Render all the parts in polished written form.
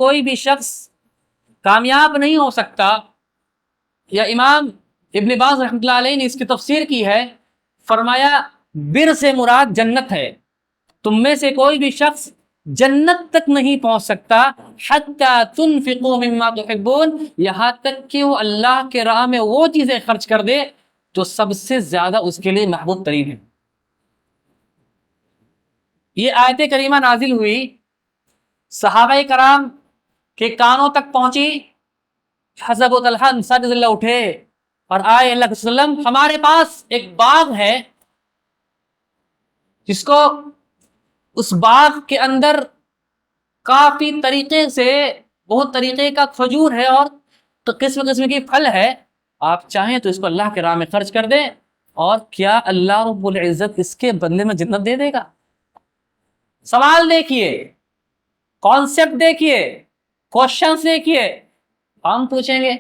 کوئی بھی شخص کامیاب نہیں ہو سکتا، یا امام ابن باز رحمۃ اللہ علیہ نے اس کی تفسیر کی ہے، فرمایا بر سے مراد جنت ہے، تم میں سے کوئی بھی شخص جنت تک نہیں پہنچ سکتا حتی تنفقوا مما تحبون، یہاں تک کہ وہ اللہ کے راہ میں وہ چیزیں خرچ کر دے جو سب سے زیادہ اس کے لیے محبوب ترین ہے۔ یہ آیت کریمہ نازل ہوئی، صحابہ کرام کے کانوں تک پہنچی، حضرت ابو طلحہ انصاری رضی اللہ اٹھے اور آئے اللہ کے وسلم، ہمارے پاس ایک باغ ہے جس کو اس باغ کے اندر کافی طریقے سے بہت طریقے کا کھجور ہے اور قسم قسم کی پھل ہے، آپ چاہیں تو اس کو اللہ کے راہ میں خرچ کر دیں، اور کیا اللہ رب العزت اس کے بدلے میں جنت دے دے گا؟ سوال دیکھیے، کانسیپٹ دیکھیے، کوشچنس دیکھیے۔ ہم پوچھیں گے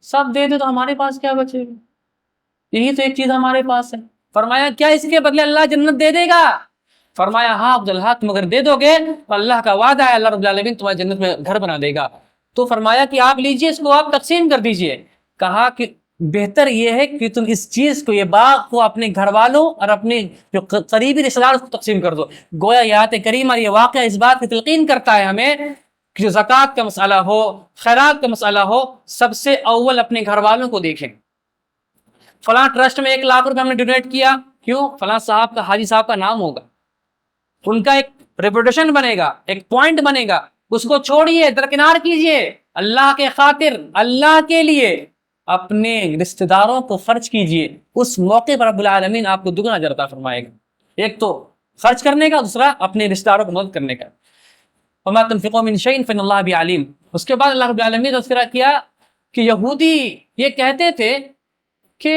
سب دے دے تو ہمارے پاس کیا بچے گا؟ یہی تو ایک چیز ہمارے پاس ہے۔ فرمایا کیا اس کے بدلے اللہ جنت دے دے گا؟ فرمایا ہاں عبداللہ، تم اگر دے دو گے تو اللہ کا وعدہ ہے، اللہ رب العالمین تمہاری جنت میں گھر بنا دے گا۔ تو فرمایا کہ آپ لیجئے، اس کو آپ تقسیم کر دیجئے۔ کہا کہ بہتر یہ ہے کہ تم اس چیز کو، یہ باغ کو اپنے گھر والوں اور اپنے جو قریبی رشتہ دار اس کو تقسیم کر دو۔ گویا یہ آیت کریمہ، یہ واقعہ اس بات کی تلقین کرتا ہے ہمیں کہ جو زکوٰۃ کا مسئلہ ہو، خیرات کا مسئلہ ہو، سب سے اول اپنے گھر والوں کو دیکھیں۔ فلاں ٹرسٹ میں 1 لاکھ روپے ہم نے ڈونیٹ کیا، کیوں؟ فلاں صاحب کا، حاجی صاحب کا نام ہوگا، ان کا ایک ریپوٹیشن بنے گا، ایک پوائنٹ بنے گا، اس کو چھوڑیے، درکنار کیجئے، اللہ کے خاطر، اللہ کے لیے اپنے رشتہ داروں کو خرچ کیجئے، اس موقع پر رب العالمین آپ کو دگنا اجر عطا فرمائے گا۔ ایک تو خرچ کرنے کا، دوسرا اپنے رشتہ داروں کو مدد کرنے کا۔ وما تنفقوا من شيء فإن الله به عليم۔ اس کے بعد اللہ رب العالمین نے تذکرہ کیا کہ یہودی یہ کہتے تھے کہ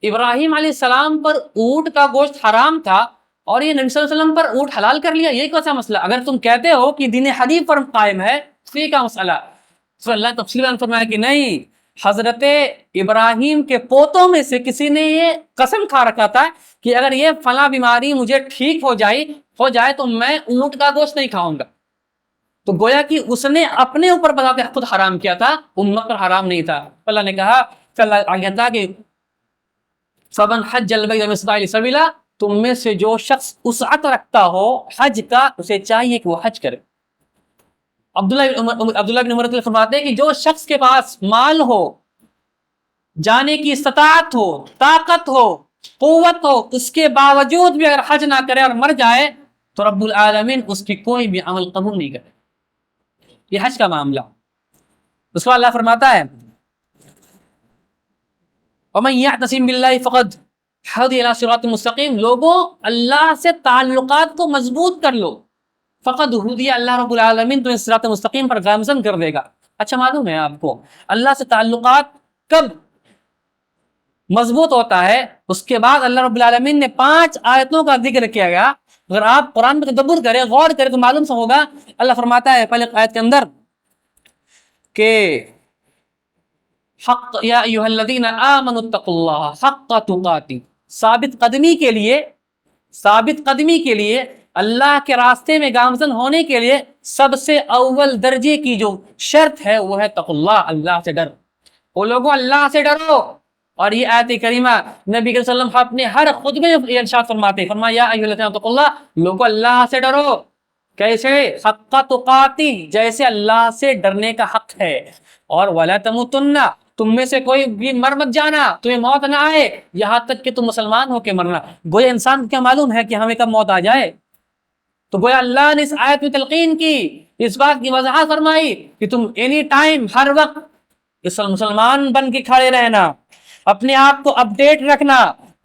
ابراہیم علیہ السلام پر اونٹ کا گوشت حرام تھا اور یہ نبی صلی اللہ علیہ وسلم پر اونٹ حلال کر لیا، یہ کیسا مسئلہ؟ اگر تم کہتے ہو کہ دین حنیف پر قائم ہے تو یہ کا مسئلہ؟ تو اللہ تفصیل بیان فرمایا کہ نہیں، حضرت ابراہیم کے پوتوں میں سے کسی نے یہ قسم کھا رکھا تھا کہ اگر یہ فلاں بیماری مجھے ٹھیک ہو جائے تو میں اونٹ کا گوشت نہیں کھاؤں گا۔ تو گویا کہ اس نے اپنے اوپر بذات خود حرام کیا تھا، امت پر حرام نہیں تھا۔ اللہ نے کہا کہ اللہ آگے تھا کہ فمن حج البیت من استطاع الیہ سبیلا، تم میں سے جو شخص وسعت رکھتا ہو حج کا، اسے چاہیے کہ وہ حج کرے۔ عبداللہ بن عمر فرماتے ہیں کہ جو شخص کے پاس مال ہو، جانے کی استطاعت ہو، طاقت ہو، قوت ہو، اس کے باوجود بھی اگر حج نہ کرے اور مر جائے تو رب العالمین اس کی کوئی بھی عمل قبول نہیں کرے۔ یہ حج کا معاملہ۔ اس کو اللہ فرماتا ہے وَمَن يَعْتَصِم بِاللَّهِ فَقَدْ هَدِيَ إِلَىٰ صِرَاطٍ مُّسْتَقِيمٍ، لوگوں اللہ سے تعلقات کو مضبوط کر لو، فقد ہدی، اللہ رب العالمین تمہیں صراط مستقیم پر گامزن کر دے گا۔ اچھا معلوم ہے آپ کو اللہ سے تعلقات کب مضبوط ہوتا ہے؟ اس کے بعد اللہ رب العالمین نے 5 آیتوں کا ذکر کیا گیا۔ اگر آپ قرآن پر تدبر کریں، غور کریں تو معلوم سا ہوگا۔ اللہ فرماتا ہے پہلے آیت کے اندر کہ حق یا ایھا الذین آمنوا اتقوا اللہ حق تقاتی، ثابت قدمی کے لیے اللہ کے راستے میں گامزن ہونے کے لیے سب سے اول درجے کی جو شرط ہے وہ ہے تقوا اللہ، اللہ سے ڈر۔ وہ لوگوں اللہ سے ڈرو۔ اور یہ آیت کریمہ نبی صلی اللہ علیہ وسلم اپنے ہر خطبے میں ارشاد فرماتے، فرمایا یا ایھا الذین اتقوا اللہ، لوگوں اللہ سے ڈرو۔ کیسے؟ حق تقاتی، جیسے اللہ سے ڈرنے کا حق ہے۔ اور ولا تموتن، تم میں سے کوئی بھی مر مت جانا، تمہیں موت نہ آئے یہاں تک کہ تم مسلمان ہو کے مرنا۔ گویا انسان کو کیا معلوم ہے کہ ہمیں کب موت آ جائے؟ تو گویا اللہ نے اس آیت میں تلقین کی، اس بات کی وضاحت فرمائی کہ تم اینی ٹائم، ہر وقت مسلمان بن کے کھڑے رہنا، اپنے آپ کو اپڈیٹ رکھنا،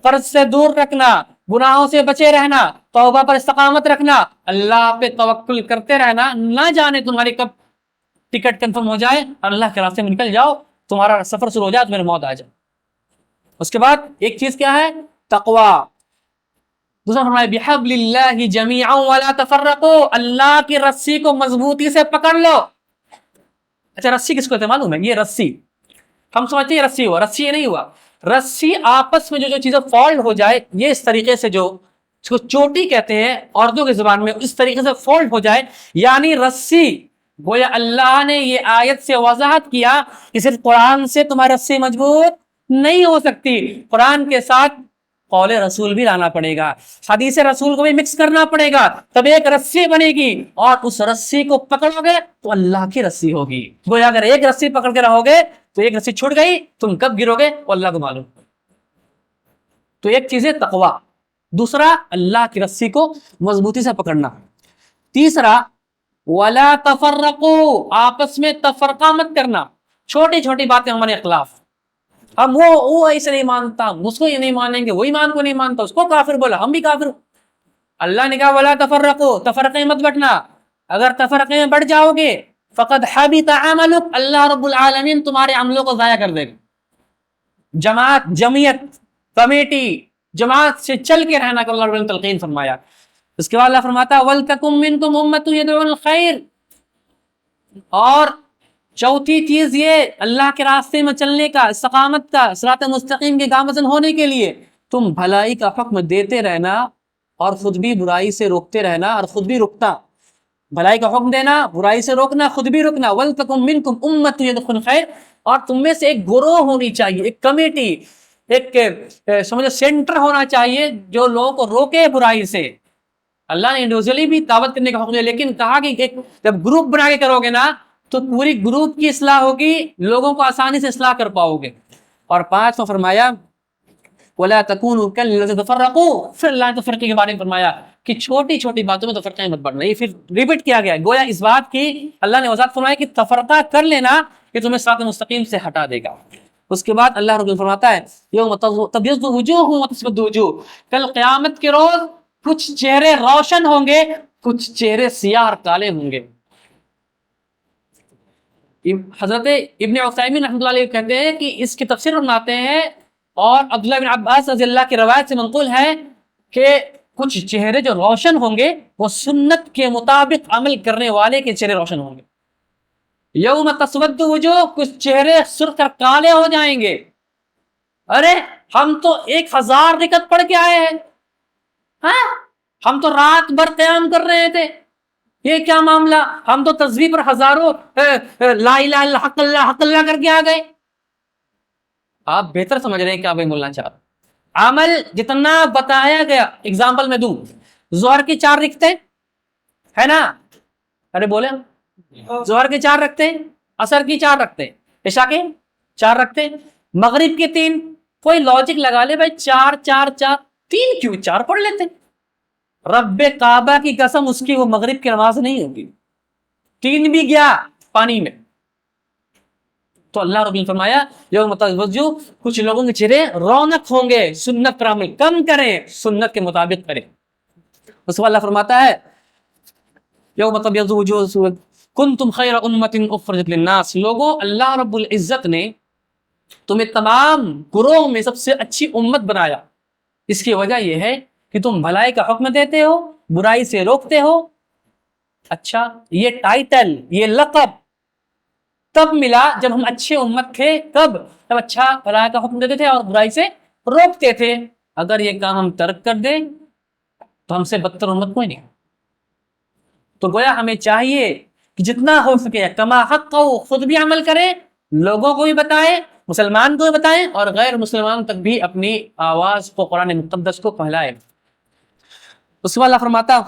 قرض سے دور رکھنا، گناہوں سے بچے رہنا، توبہ پر استقامت رکھنا، اللہ پہ توکل کرتے رہنا۔ نہ جانے تمہاری کب ٹکٹ کنفرم ہو جائے اور اللہ کے راستے میں نکل جاؤ، تمہارا سفر شروع ہو جائے، تمہیں موت آ جائے۔ اس کے بعد ایک چیز کیا ہے؟ تقوی۔ دوسرا فرمایا بحبل اللہ جمیعا ولا تفرقوا، اللہ کی رسی کو مضبوطی سے پکڑ لو۔ اچھا رسی کس کو کہتے ہیں معلوم ہے؟ یہ رسی ہم سمجھتے ہیں رسی ہوا، رسی یہ نہیں ہوا۔ رسی آپس میں جو چیزیں فالڈ ہو جائے، یہ اس طریقے سے جو اس کو چوٹی کہتے ہیں اردو کی زبان میں، اس طریقے سے فولڈ ہو جائے، یعنی رسی گویا اللہ نے یہ آیت سے وضاحت کیا کہ صرف قرآن سے تمہاری رسی مضبوط نہیں ہو سکتی، قرآن کے ساتھ قول رسول بھی لانا پڑے گا، حدیث رسول کو بھی مکس کرنا پڑے گا، تب ایک رسی بنے گی، اور اس رسی کو پکڑو گے تو اللہ کی رسی ہوگی۔ گویا اگر ایک رسی پکڑ کے رہو گے تو ایک رسی چھوٹ گئی، تم کب گرو گے وہ اللہ کو معلوم۔ تو ایک چیز ہے تقوی، دوسرا اللہ کی رسی کو مضبوطی سے پکڑنا، تیسرا ولا تفرقوا، آپس میں تفرقہ مت کرنا، چھوٹی چھوٹی باتیں ہمارے اخلاف، ہم وہ ایسے نہیں مانتا، اس کو یہ نہیں مانیں گے، وہ ایمان کو نہیں مانتا، اس کو کافر بولا، ہم بھی کافر۔ اللہ نے کہا ولا تفرقوا، تفرقے مت بٹنا، اگر تفرقے میں بڑھ جاؤ گے فقد حبط عملک، اللہ رب العالمین تمہارے عملوں کو ضائع کر دے گا۔ جماعت، جمعیت، کمیٹی، جماعت سے چل کے رہنا کہ اللہ رب العالمین نے تلقین فرمایا۔ اس کے بعد اللہ فرماتا وَلْتَكُمْ مِنْكُمْ أُمَّةٌ يَدْعُونَ الْخَيْرَ، اور چوتھی چیز یہ اللہ کے راستے میں چلنے کا، استقامت کا، صراط مستقیم کے گامزن ہونے کے لیے تم بھلائی کا حکم دیتے رہنا اور خود بھی برائی سے روکتے رہنا اور خود بھی رکنا، بھلائی کا حکم دینا، برائی سے روکنا، خود بھی رکنا۔ وَلْتَكُمْ مِنْكُمْ أُمَّةٌ يَدْعُونَ الْخَيْرَ، اور تم میں سے ایک گروہ ہونی چاہیے، ایک کمیٹی، ایک سمجھو سینٹر ہونا چاہیے جو لوگوں کو روکے برائی سے۔ اللہ نے انڈیویجولی بھی دعوت کرنے کا حکم دیا، لیکن کہا کہ جب گروپ بنا کے کرو گے نا تو پوری گروپ کی اصلاح ہوگی، لوگوں کو آسانی سے اصلاح کر پاؤ گے۔ اور پانچ میں فرمایا وَلَا تَكُونُوا كَالَّذِينَ تَفَرَّقُوا، پھر اللہ نے تفرقے کے بارے میں فرمایا کہ چھوٹی چھوٹی باتوں میں تفرقہ مت بڑھنا، یہ پھر ریپیٹ کیا گیا ہے، گویا اس بات کی اللہ نے وضاحت فرمایا کہ تفرقہ کر لینا کہ تمہیں صراط مستقیم سے ہٹا دے گا۔ اس کے بعد اللہ رب فرماتا ہے یوم تبیض وجوہ وتسود وجوہ، کل قیامت کے روز کچھ چہرے روشن ہوں گے، کچھ چہرے سیاہ اور کالے ہوں گے۔ حضرت ابن عثیمین رحمۃ اللہ علیہ کہتے ہیں کہ اس کی تفسیر فرماتے ہیں، اور عبداللہ بن عباس رضی اللہ کی روایت سے منقول ہے کہ کچھ چہرے جو روشن ہوں گے وہ سنت کے مطابق عمل کرنے والے کے چہرے روشن ہوں گے۔ یوم تسود وجوہ، کچھ چہرے سرخ اور کالے ہو جائیں گے، ارے ہم تو 1000 رکعت پڑھ کے آئے ہیں، ہاں ہم تو رات بھر قیام کر رہے تھے، یہ کیا معاملہ، ہم تو تسبیح پر ہزاروں لا الہ الا حق اللہ کر کے آ گئے۔ آپ بہتر سمجھ رہے ہیں کیا بھائی بولنا چاہ رہے، عمل جتنا بتایا گیا، اگزامپل میں دوں، ظہر کی 4 رکعتیں ہے نا، ارے بولے ظہر کے 4 رکھتے ہیں، عصر کی 4 رکھتے ہیں، عشاء کے 4 رکھتے ہیں، مغرب کے 3، کوئی لاجک لگا لے بھائی 4 4 4 3 کیوں، 4 پڑھ لیتے ہیں۔ رب کعبہ کی قسم اس کی وہ مغرب کی نماز نہیں ہوگی، 3 بھی گیا پانی میں۔ تو اللہ رب نے فرمایا یوم تبیض، کچھ لوگوں کے چہرے رونق ہوں گے، سنت پر عمل کم کریں، سنت کے مطابق کریں۔ اس کو اللہ فرماتا ہے یوم تبیض وجوہ کنتم خیر امۃ اخرجت للناس، لوگوں اللہ رب العزت نے تمہیں تمام گروہ میں سب سے اچھی امت بنایا، اس کی وجہ یہ ہے کہ تم بھلائی کا حکم دیتے ہو، برائی سے روکتے ہو۔ اچھا، یہ ٹائٹل، یہ لقب تب ملا جب ہم اچھے امت تھے، کب؟ جب اچھا بھلائی کا حکم دیتے تھے اور برائی سے روکتے تھے۔ اگر یہ کام ہم ترک کر دیں تو ہم سے بدتر امت کوئی نہیں۔ تو گویا ہمیں چاہیے کہ جتنا ہو سکے کما حق ہو خود بھی عمل کریں، لوگوں کو بھی بتائیں، مسلمان کو بھی بتائیں، اور غیر مسلمان تک بھی اپنی آواز کو، قرآن مقدس کو پھیلائیں۔ اس کے بعد اللہ فرماتا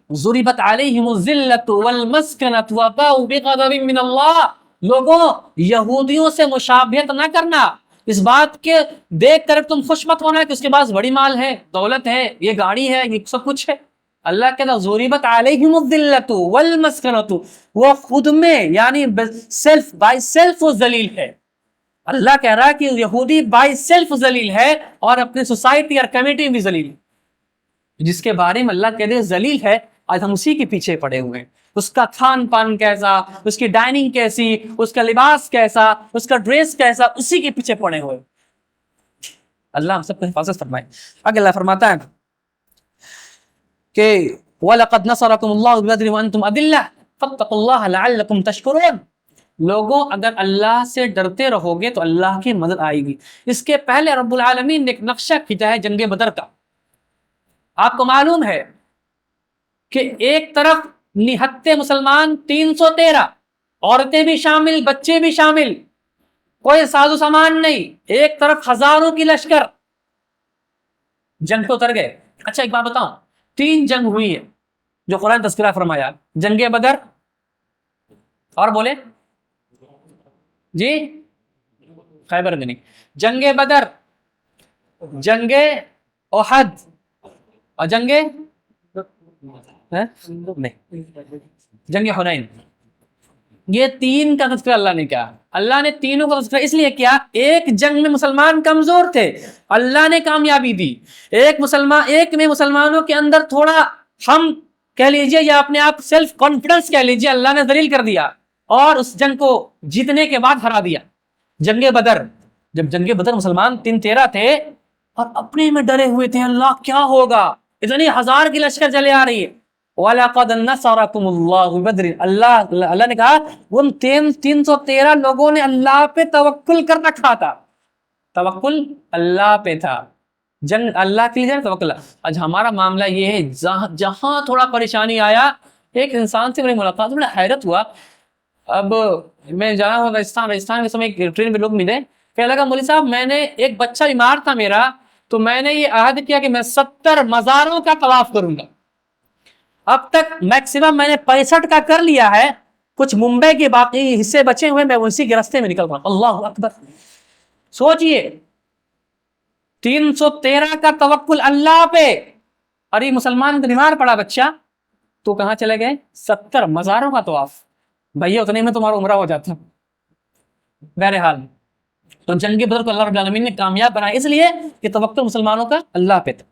ضربت علیہم الذلۃ والمسکنۃ وباؤوا بغضب من اللہ، لوگوں یہودیوں سے مشابہت نہ کرنا، اس بات کے دیکھ کر تم خوش مت ہونا کہ اس کے پاس بڑی مال ہے، دولت ہے، یہ گاڑی ہے، یہ سب کچھ ہے۔ اللہ کہتا ضربت علیہم الذلۃ والمسکنۃ، وہ خود میں یعنی سیلف، بائی سیلف وہ ذلیل ہے۔ اللہ کہہ رہا ہے کہ یہودی بائی سیلف ذلیل ہے اور اپنے سوسائٹی اور کمیونٹی بھی ذلیل ہے، جس کے بارے میں اللہ کہتے ہیں ذلیل ہے، آج ہم اسی کے پیچھے پڑے ہوئے ہیں۔ اس کا کھان پان کیسا، اس کی ڈائننگ کیسی، اس کا لباس کیسا، اس کا ڈریس کیسا، اسی کے پیچھے پڑے ہوئے۔ اللہ ہم سب کو حفاظت فرمائے۔ آگے اللہ فرماتا ہے کہ وَلَقَدْ نَصَرَكُمُ اللَّهُ بِبَدْرٍ وَأَنْتُمْ أَذِلَّةٌ فَاتَّقُوا اللَّهَ لَعَلَّكُمْ تَشْكُرُونَ، لوگوں اگر اللہ سے ڈرتے رہو گے تو اللہ کی مدد آئے گی۔ اس کے پہلے رب العالمین نے ایک نقشہ کھینچا ہے جنگ بدر کا۔ آپ کو معلوم ہے کہ ایک طرف نہتے مسلمان 313، عورتیں بھی شامل، بچے بھی شامل، کوئی ساز و سامان نہیں، ایک طرف ہزاروں کی لشکر، جنگ پہ اتر گئے۔ اچھا ایک بات بتاؤں، 3 جنگ ہوئی ہے جو قرآن تذکرہ فرمایا، جنگ بدر، اور بولے جی خیبر میں نہیں، جنگ بدر، جنگ احد، اور جنگ جنگ حنین، یہ 3 کا تذکرہ اللہ نے کیا۔ اللہ نے تینوں کا تذکرہ اس لیے کیا، ایک جنگ میں مسلمان کمزور تھے، اللہ نے کامیابی دی، ایک میں مسلمانوں کے اندر تھوڑا ہم کہہ لیجئے یا اپنے آپ سیلف کانفیڈنس کہہ لیجئے، اللہ نے ذلیل کر دیا اور اس جنگ کو جیتنے کے بعد ہرا دیا۔ جنگ بدر، جب جنگ بدر مسلمان 313 تھے اور اپنے میں ڈرے ہوئے تھے، اللہ کیا ہوگا، اتنی ہزار کی لشکر چلے آ رہی ہے۔ وَلَقَدْ نَصَرَكُمُ اللَّهُ بِبَدْرٍ، اللہ نے کہا ان 313 لوگوں نے اللہ پہ توکل کر رکھا تھا، توکل اللہ پہ تھا، جنگ اللہ کے لیے توکل۔ آج ہمارا معاملہ یہ ہے، جہاں تھوڑا پریشانی آیا، ایک انسان سے میری ملاقات، بڑا حیرت ہوا، اب میں جانا ہوں راجستھان کے سمے ایک ٹرین پہ لوگ ملے، کہنے لگا مولوی صاحب میں نے ایک بچہ بیمار تھا میرا، تو میں نے یہ عہد کیا کہ میں 70 مزاروں کا طواف کروں گا، اب تک میکسیمم میں نے 65 کا کر لیا ہے، کچھ ممبئی کے باقی حصے بچے ہوئے، میں اسی کے راستے میں نکل رہا ہوں۔ اللہ اکبر، سوچئے 313 کا توکل اللہ پہ، اور یہ مسلمان بیمار پڑا بچہ، تو کہاں چلے گئے 70 مزاروں کا طواف، بھیا اتنے میں تمہارا عمرہ ہو جاتا۔ بہرحال تو جنگ بدر کو اللہ رب العالمین نے کامیاب بنایا، اس لیے کہ توکل مسلمانوں کا اللہ پہ تھا۔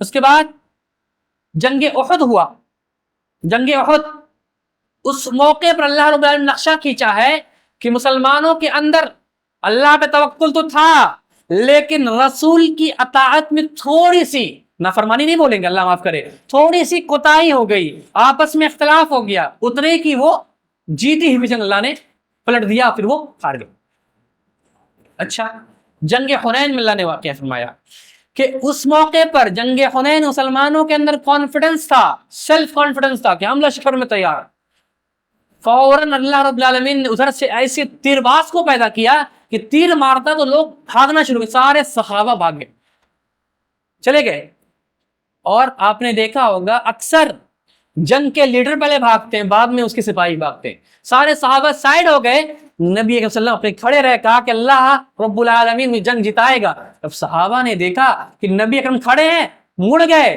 اس کے بعد جنگ احد ہوا، جنگ احد، اس موقع پر اللہ رب العالمین نے نقشہ کھینچا ہے کہ مسلمانوں کے اندر اللہ پہ توکل تو تھا، لیکن رسول کی اطاعت میں تھوڑی سی نافرمانی، نہیں بولیں گے اللہ معاف کرے، تھوڑی سی کوتاہی ہو گئی، آپس میں اختلاف ہو گیا، اتنے کی وہ جیتی ہوئی جنگ اللہ نے پلٹ دیا، پھر وہ ہار گئے۔ اچھا جنگ حنین میں اللہ نے واقعہ فرمایا کہ اس موقع پر جنگ حنین مسلمانوں کے اندر کانفیڈنس تھا، سیلف کانفیڈنس تھا کہ ہم لشکر میں تیار، فوراً اللہ رب العالمین نے ادھر سے ایسے تیرباز کو پیدا کیا کہ تیر مارتا تو لوگ بھاگنا شروع ہوئے، سارے صحابہ بھاگ گئے، چلے گئے۔ اور آپ نے دیکھا ہوگا اکثر جنگ کے لیڈر پہلے بھاگتے ہیں، بعد میں اس کے سپاہی بھاگتے ہیں، سارے صحابہ سائیڈ ہو گئے، نبی صلی اللہ علیہ وسلم اپنے کھڑے رہے، کہا کہ اللہ رب العالمین جنگ جتائے گا۔ اب صحابہ نے دیکھا کہ نبی اکرم کھڑے ہیں، مڑ گئے،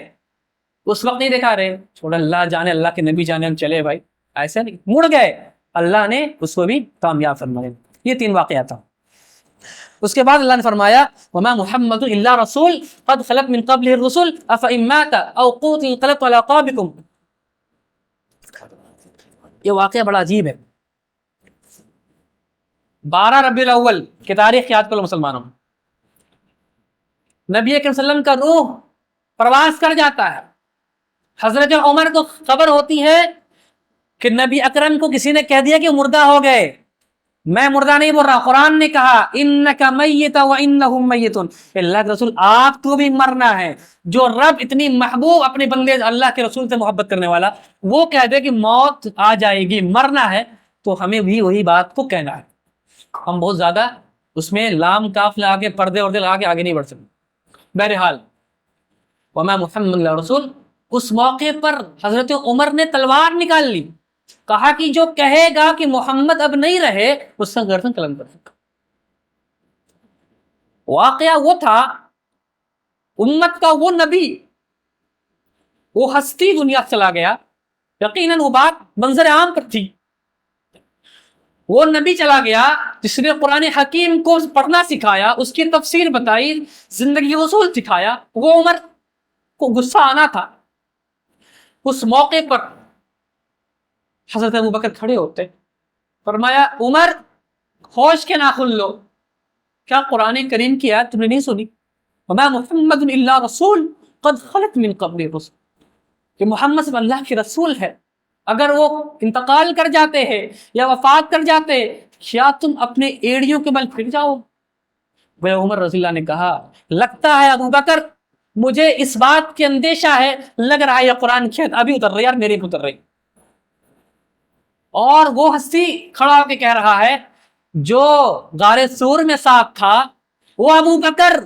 اس وقت نہیں دیکھا رہے چھوڑا اللہ جانے، اللہ کے نبی جانے، ہم چلے بھائی، ایسے نہیں، مڑ گئے، اللہ نے اس کو بھی کامیاب فرمایا۔ یہ 3 واقعات تھا۔ اس کے بعد اللہ نے فرمایا وما محمد الا رسول قد خلت من قبله الرسل افان مات او قتل انقلبتم على اعقابكم۔ یہ واقعہ بڑا عجیب ہے۔ 12 ربیع الاول کی تاریخ یاد کرو مسلمانوں، نبی اکرم صلی اللہ علیہ وسلم کا روح پرواز کر جاتا ہے، حضرت عمر کو خبر ہوتی ہے کہ نبی اکرم کو کسی نے کہہ دیا کہ مردہ ہو گئے۔ میں مردہ نہیں بول رہا، قرآن نے کہا انک میت وانہم میتون، اللہ کے رسول آپ کو بھی مرنا ہے۔ جو رب اتنی محبوب اپنے بندے اللہ کے رسول سے محبت کرنے والا، وہ کہہ دے کہ موت آ جائے گی، مرنا ہے، تو ہمیں بھی وہی بات کو کہنا ہے۔ ہم بہت زیادہ اس میں لام کاف لگا کے پردے وردے لگا کے آگے نہیں بڑھ سکتے۔ بہرحال وما محمد الا رسول، اس موقع پر حضرت عمر نے تلوار نکال لی، کہا کہ جو کہے گا کہ محمد اب نہیں رہے اس کا گردن قلم کر سکتا۔ واقعہ وہ تھا، امت کا وہ نبی، وہ ہستی دنیا سے چلا گیا، یقیناً وہ بات منظر عام پر تھی، وہ نبی چلا گیا جس نے قرآن حکیم کو پڑھنا سکھایا، اس کی تفسیر بتائی، زندگی اصول سکھایا۔ وہ عمر کو غصہ آنا تھا، اس موقع پر حضرت ابوبکر کھڑے ہوتے، فرمایا عمر ہوش کے ناخن لو، کیا قرآن کریم کی آیت تم نے نہیں سنی؟ وما محمد الا رسول قد خلت من قبل الرسل، کہ محمد صلی اللہ کے رسول ہے، اگر وہ انتقال کر جاتے ہیں یا وفات کر جاتے کیا تم اپنے ایڑیوں کے بل پھر جاؤ؟ وہ عمر رضی اللہ نے کہا لگتا ہے ابوبکر مجھے اس بات کی اندیشہ ہے، لگ رہا ہے یہ قرآن کی آیت ابھی اتر رہی، یار میرے اتر رہی، اور وہ ہستی کھڑا ہو کے کہہ رہا ہے جو غار سور میں ساتھ تھا، وہ ابو بکر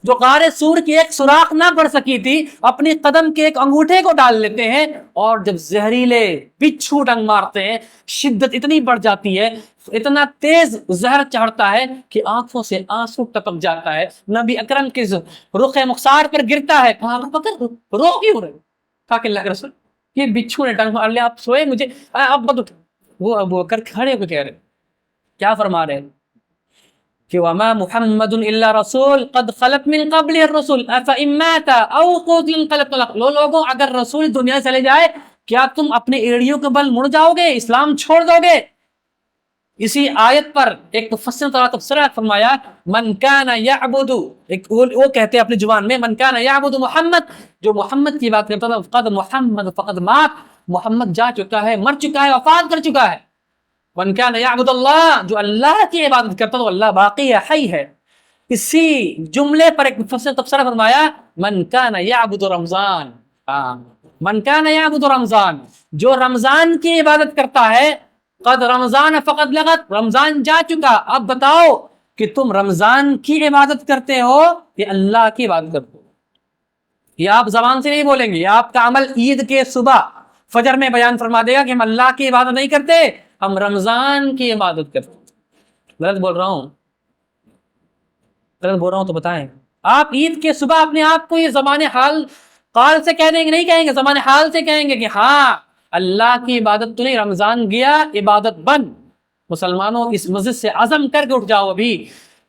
جو غار سور کی ایک سوراخ نہ پڑ سکی تھی، اپنی قدم کے ایک انگوٹھے کو ڈال لیتے ہیں، اور جب زہریلے بچھو ڈنگ مارتے ہیں، شدت اتنی بڑھ جاتی ہے، اتنا تیز زہر چڑھتا ہے کہ آنکھوں سے آنسو ٹپک جاتا ہے، نبی اکرم کے رخ مخسار پر گرتا ہے۔ کہا ابو بکر رو کیوں رہے؟ کہا کہ اللہ کے رسول یہ بچھو نے ڈنگ مار لیا، آپ سوئے، مجھے اب بد۔ وہ ابو بکر کھڑے ہو کے کہہ رہے، کیا فرما رہے ہیں کہ وما محمد الا رسول قد خلت من قبل الرسل افئن مات او قتل انقلبتم۔ لوگوں اگر رسول دنیا چلے جائے کیا تم اپنے ایڑیوں کے بل مڑ جاؤ گے، اسلام چھوڑ دو گے؟ اسی آیت پر ایک مفسر نے تفسیر فرمایا من کان یعبد، وہ کہتے ہیں اپنی زبان میں من کان یعبد محمد، جو محمد کی بات کرتا تھا، فقد محمد فقد مات، محمد جا چکا ہے، مر چکا ہے، وفات کر چکا ہے۔ من کان یعبد اللہ، جو اللہ کی عبادت کرتا تو اللہ باقی ہے، حی ہے۔ اسی جملے پر ایک مفسر تفسیر فرمایا من کان یعبد رمضان، من کان یعبد رمضان، جو رمضان کی عبادت کرتا ہے، قد رمضان فقد لغت، رمضان جا چکا، اب بتاؤ کہ تم رمضان کی عبادت کرتے ہو یا اللہ کی عبادت کرتے ہو؟ یہ آپ زبان سے نہیں بولیں گے، یہ آپ کا عمل عید کے صبح فجر میں بیان فرما دے گا کہ ہم اللہ کی عبادت نہیں کرتے، ہم رمضان کی عبادت کرتے ہیں۔ غلط بول رہا ہوں؟ غلط بول رہا ہوں تو بتائیں۔ آپ عید کے صبح اپنے آپ کو یہ زبان حال قال سے کہہ دیں گے، نہیں کہیں گے، زبان حال سے کہیں گے کہ ہاں اللہ کی عبادت تو نہیں، رمضان گیا عبادت بند۔ مسلمانوں اس مسجد سے عزم کر کے اٹھ جاؤ ابھی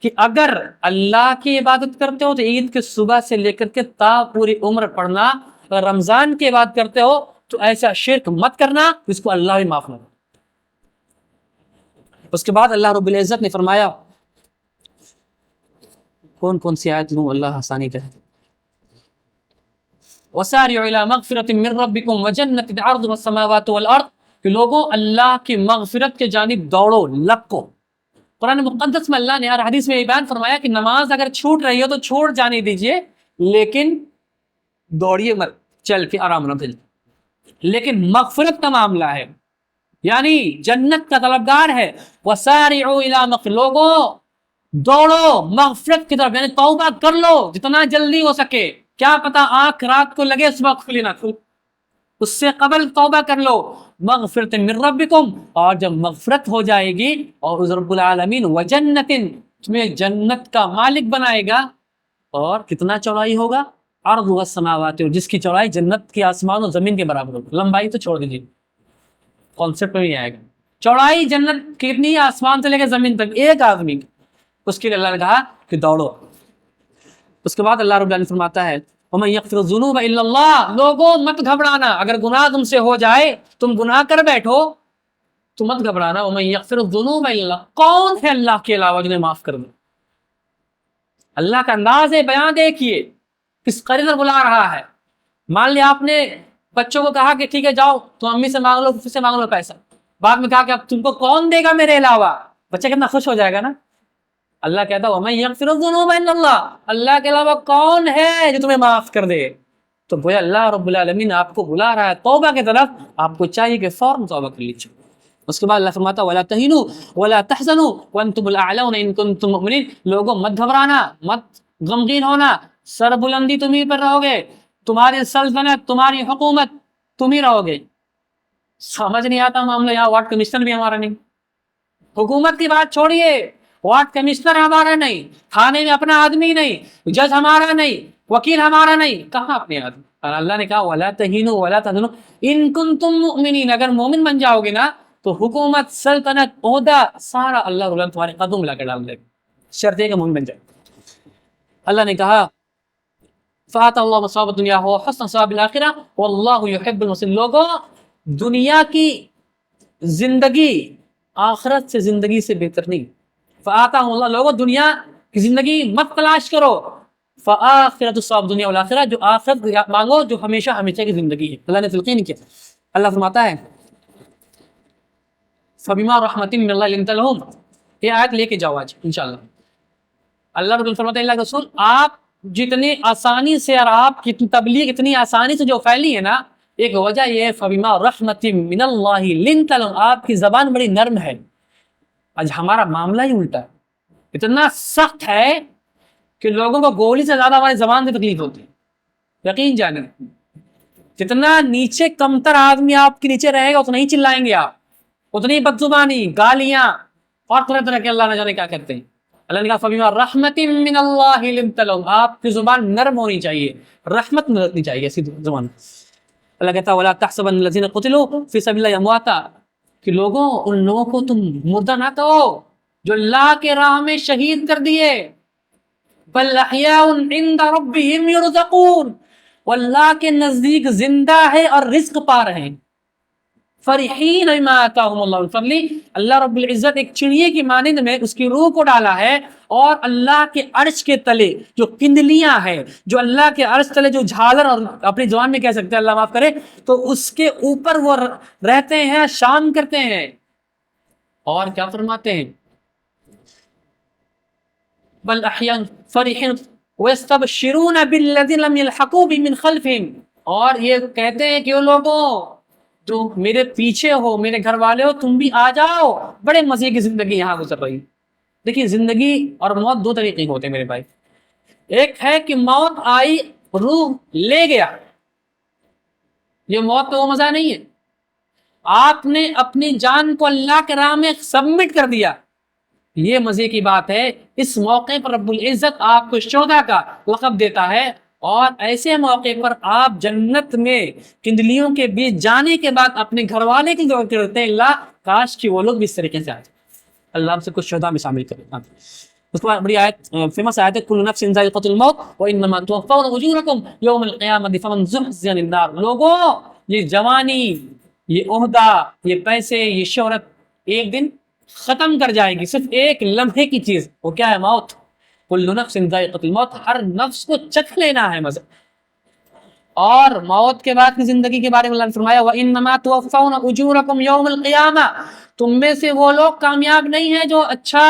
کہ اگر اللہ کی عبادت کرتے ہو تو عید کے صبح سے لے کر کے تا پوری عمر پڑھنا، اگر رمضان کی عبادت کرتے ہو تو ایسا شرک مت کرنا جس کو اللہ بھی معاف نہ کرے۔ اس کے بعد اللہ رب العزت نے فرمایا، کون کون سی آیت لوں، اللہ آسانی کرے، وَسَارِعُوا إِلَىٰ مَغْفِرَةٍ مِّن رَّبِّكُمْ وَجَنَّةٍ عَرْضُهَا السَّمَاوَاتُ وَالْأَرْضُ، کہ لوگوں اللہ کی مغفرت کے جانب دوڑو، لپکو۔ قرآن مقدس میں اللہ نے ہر حدیث میں یہ بیان فرمایا کہ نماز اگر چھوٹ رہی ہو تو چھوڑ جانے دیجئے، لیکن دوڑیے مت، چل کے آرام نہ دل۔ لیکن مغفرت کا معاملہ ہے، یعنی جنت کا طلبگار ہے، وَسَارِعُوا إِلَىٰ مَغْفِرَةٍ، لوگوں دوڑو مغفرت کی طرف، یعنی توبہ کر لو جتنا جلدی ہو سکے، کیا پتا آنکھ رات کو لگے صبح کھلی نہ کھل، اس سے قبل توبہ کر لو۔ مغفرت من ربکم، اور جب مغفرت ہو جائے گی اور اس رب العالمین وجنت، تمہیں جنت کا مالک بنائے گا، اور کتنا چوڑائی ہوگا، عرضها السماوات، جس کی چوڑائی جنت کے آسمان اور زمین کے برابر ہوگی، لمبائی تو چھوڑ دیجیے، کانسیپٹ میں نہیں آئے گا، چوڑائی جنت کتنی، آسمان سے لے کے زمین تک ایک آدمی، اس کے لیے اللہ نے کہا کہ دوڑو۔ اس کے بعد اللہ رب العالمین فرماتا ہے وَمَن يَغْفِرُ الذُّنُوبَ إِلَّا اللَّهُ، لوگوں مت گھبرانا، اگر گناہ تم سے ہو جائے، تم گناہ کر بیٹھو تو مت گھبرانا، وَمَن يَغْفِرُ الذُّنُوبَ إِلَّا اللَّهُ، کون ہے اللہ کے علاوہ جنہیں معاف کر دے؟ اللہ کا انداز بیان دیکھیے، کس قدر بلا رہا ہے۔ مان لیا آپ نے بچوں کو کہا کہ ٹھیک ہے جاؤ تو امی سے مانگ لو، پھر سے مانگ لو پیسہ، بعد میں کہا کہ اب تم کو کون دے گا میرے علاوہ، بچہ کتنا خوش ہو جائے گا نا۔ اللہ کہتا ہے وَمَن يَغْفِرُ الذُّنُوبَ إِلَّا اللَّهُ، اللہ کے علاوہ کون ہے جو تمہیں معاف کر دے؟ تو گویا اللہ رب العالمین آپ کو بلا رہا ہے توبہ کی طرف، آپ کو چاہیے کہ فوراً توبہ کر لیجیے۔ اس کے بعد اللہ فرماتا ہے وَلَا تَهِنُوا وَلَا تَحْزَنُوا وَأَنْتُمُ الْأَعْلَوْنَ إِن كُنتُم مُؤْمِنِينَ، لوگوں مت گھبرانا، مت غمگین ہونا، سر بلندی تم ہی پر رہو گے، تمہاری سلطنت، تمہاری حکومت تم ہی رہو گے۔ سمجھ نہیں آتا معاملہ، یہاں وارڈ کمشنر بھی ہمارا نہیں، حکومت کی بات چھوڑیے، وارڈ کمشنر ہمارا نہیں، تھانے میں اپنا آدمی نہیں، جج ہمارا نہیں، وکیل ہمارا نہیں، کہاں اپنے آدمی؟ اور اللہ نے کہا وَلَا تَهِنُوا وَلَا تَحْزَنُوا إِن كُنتُم مُؤْمِنِينَ، اگر مومن بن جاؤ گے نا تو حکومت، سلطنت، عہدہ سارا اللہ تعالیٰ تمہارے قدم لا کے ڈال دے گا، شرط ہے کہ مومن بن جائے۔ اللہ نے کہا فَآتَى اللَّهُ ثَوَابَ الدُّنْيَا وَحُسْنَ ثَوَابِ الْآخِرَةِ وَاللَّهُ يُحِبُّ الْمُحْسِنِينَ، لوگوں دنیا کی زندگی آخرت سے زندگی سے بہتر نہیں۔ فَآتَاهُ اللَّهُ، لوگوں دنیا کی زندگی مت تلاش کرو، فَآخِرَةُ الثَّوَابُ الدُّنْيَا وَالْآخِرَةِ، جو آخرت مانگو جو ہمیشہ ہمیشہ کی زندگی ہے۔ اللہ نے تلقین کیا، اللہ فرماتا ہے فَبِمَا رَحْمَةٍ مِّنَ اللَّهِ لِنتَ لَهُمْ، یہ آیت لے کے جاؤ آج انشاءاللہ۔ اللہ رب فرماتے ہیں اللہ کے رسول، آپ جتنی آسانی سے اور آپ کی تبلیغ اتنی آسانی سے جو پھیلی ہے نا، ایک وجہ یہ ہے فبما رحمت من اللہ لنت لهم، آپ کی زبان بڑی نرم ہے. آج ہمارا معاملہ ہی الٹا ہے، اتنا سخت ہے کہ لوگوں کو گولی سے زیادہ ہماری زبان سے تکلیف ہوتی ہے. یقین جانیں جتنا نیچے کمتر آدمی آپ کے نیچے رہے گا اتنا ہی چلائیں گے آپ، اتنی بدزبانی، گالیاں اور طرح طرح کے اللہ نہ جانے کیا کرتے ہیں. اللہ نے کہا فبما رحمت من اللہ لنت لهم، آپ کی زبان نرم ہونی چاہیے، رحمت میں رکھنی چاہیے ایسی زبان. اللہ کہتا ہے ولا تحسبن الذين قتلوا في سبيل الله امواتا، کہ لوگوں ان لوگوں کو تم مردہ نہ کہو جو اللہ کے راہ میں شہید کر دیے، بل احیاء عند ربهم يرزقون، واللہ کے نزدیک زندہ ہے اور رزق پا رہے ہیں. فرحین بما آتاهم اللہ من فضلہ، اللہ رب العزت ایک چڑیے کی مانند میں اس کی روح کو ڈالا ہے، اور اللہ کے عرش کے تلے جو کندلیاں ہیں، جو اللہ کے عرش تلے جو جھالر اور اپنی زبان میں کہہ سکتے ہیں اللہ معاف کرے، تو اس کے اوپر وہ رہتے ہیں، شام کرتے ہیں. اور کیا فرماتے ہیں بل احیاء فرحین ویستبشرون بالذین لم یلحقوا بهم من خلفهم، اور یہ کہتے ہیں کہ وہ لوگوں جو میرے پیچھے ہو، میرے گھر والے ہو، تم بھی آ جاؤ، بڑے مزے کی زندگی یہاں گزر رہی. دیکھیے زندگی اور موت دو طریقے کے ہوتے ہیں میرے بھائی. ایک ہے کہ موت آئی روح لے گیا، یہ موت تو وہ مزہ نہیں ہے. آپ نے اپنی جان کو اللہ کے راہ میں سبمٹ کر دیا، یہ مزے کی بات ہے. اس موقع پر رب العزت آپ کو شہداء کا لقب دیتا ہے، اور ایسے موقع پر آپ جنت میں کندلیوں کے بیچ جانے کے بعد اپنے گھر والے کی دعا کرتے ہیں اللہ کاش کہ وہ لوگ بھی اس طریقے سے آ جائیں. اللہ ہم سے کچھ شہداء میں شامل کرے. اس کے بعد بڑی آیت فیمس آیت ہے کل نفس ذائقۃ الموت وانما توفون اجورکم یوم القیامۃ فمن زحزح عن النار. لوگوں یہ جوانی، یہ عہدہ، یہ پیسے، یہ شہرت ایک دن ختم کر جائے گی. صرف ایک لمحے کی چیز، وہ کیا ہے؟ موت. کل نفس ذائقۃ الموت، ہر نفس کو چکھ لینا ہے مزہ. اور موت کے بعد کی زندگی کے بارے میں اللہ نے فرمایا وَإِنَّمَا تُوَفَّوْنَ أُجُورَكُمْ يَوْمَ الْقِيَامَةِ، تم میں سے وہ لوگ کامیاب نہیں ہیں جو اچھا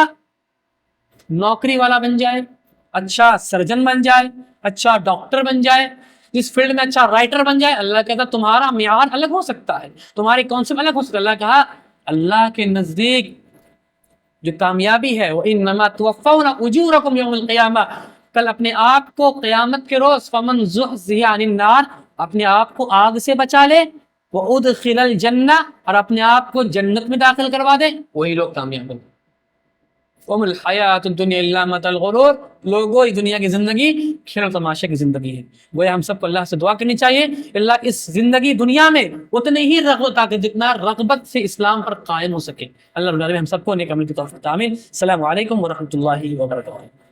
نوکری والا بن جائے، اچھا سرجن بن جائے، اچھا ڈاکٹر بن جائے، جس فیلڈ میں اچھا رائٹر بن جائے. اللہ کہتا ہے تمہارا معیار الگ ہو سکتا ہے، تمہاری کانسیپٹ الگ ہو سکتا ہے. اللہ کہا اللہ کے نزدیک جو کامیابی ہے وَإِنَّمَا تُوَفَّوْنَ أُجُورَكُمْ يَوْمَ الْقِيَامَةِ، کل اپنے آپ کو قیامت کے روز فمن زحزح عن النار، اپنے آپ کو آگ سے بچا لے، وَأُدْخِلَ الْجَنَّةَ، اور اپنے آپ کو جنت میں داخل کروا دے، وہی لوگ کامیاب ہیں. وَمَا الْحَيَاةُ الدُّنْيَا إِلَّا مَتَاعُ الْغُرُورِ، لوگوں اس دنیا کی زندگی کھیل و تماشے کی زندگی ہے. وہ ہم سب کو اللہ سے دعا کرنی چاہیے اللہ اس زندگی دنیا میں اتنی ہی رغبت آتے جتنا رغبت سے اسلام پر قائم ہو سکے. اللہ رب العالمین ہم سب کو نیک عمل کی توفیق عطا. آمین. السلام علیکم ورحمۃ اللہ وبرکاتہ.